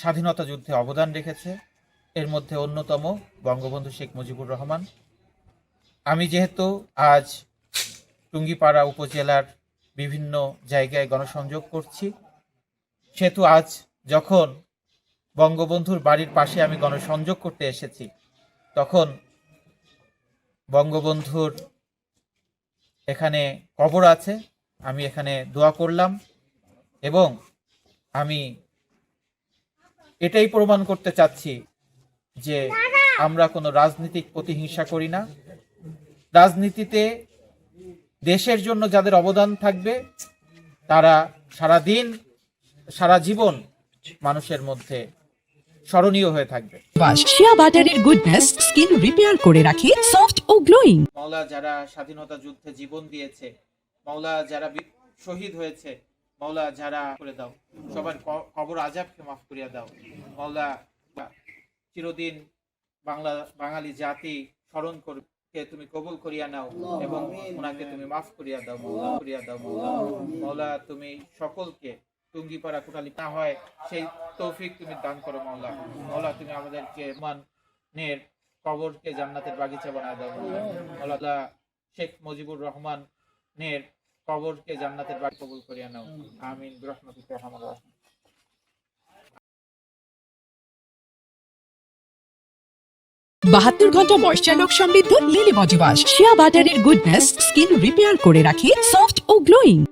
স্বাধীনতা যুদ্ধে অবদান রেখেছে। এর মধ্যে অন্যতম বঙ্গবন্ধু শেখ মুজিবুর রহমান। আমি যেহেতু আজ টুঙ্গিপাড়া উপজেলার বিভিন্ন জায়গায় গণসংযোগ করছি, সেহেতু আজ যখন বঙ্গবন্ধুর বাড়ির পাশে আমি গণসংযোগ করতে এসেছি, তখন বঙ্গবন্ধুর এখানে কবর আছে, আমি এখানে দোয়া করলাম এবং আমি এটাই প্রমাণ করতে চাচ্ছি যে আমরা কোনো রাজনৈতিক প্রতিহিংসা করি না। রাজনীতিতে দেশের জন্য যাদের অবদান থাকবে তারা সারাদিন সারা জীবন মানুষের মধ্যে স্মরণীয় হয়ে থাকবে। শিয়া বাটারের গুডনেস স্কিন রিপেয়ার করে রাখে সফট ও গ্লোয়িং। মাওলা যারা স্বাধীনতা যুদ্ধে জীবন দিয়েছে, মাওলা যারা শহীদ হয়েছে, মাওলা যারা করে দাও, সবার কবর আযাবকে মাফ করিয়া দাও। মাওলা চিরদিন বাঙালি জাতি স্মরণ করকে তুমি কবুল করিয়া নাও এবং ওনাকে তুমি মাফ করিয়া দাও মাওলা, করিয়া দাও মাওলা। মাওলা তুমি সকলকে টুঙ্গিপাড়া কোটালি না হয় সেই তৌফিক তুমি দান করো মাওলা। মাওলা তুমি আমাদেরকে মানের কবরকে জান্নাতের বাগিচা বানায় দাও মাওলা। মাওলা শেখ মুজিবুর রহমানের কবরকে জান্নাতের বাগিচা কবুল করিয়া নাও। আমিন বিরহমাতিকা ইয়া আরহামার রাহিমিন। 72 ঘন্টা ময়েশ্চার লক সমৃদ্ধ লিলি বডি ওয়াশ। শিয়া বাটারের গুডনেস স্কিন রিপেয়ার করে রাখে সফট ও গ্লোয়িং।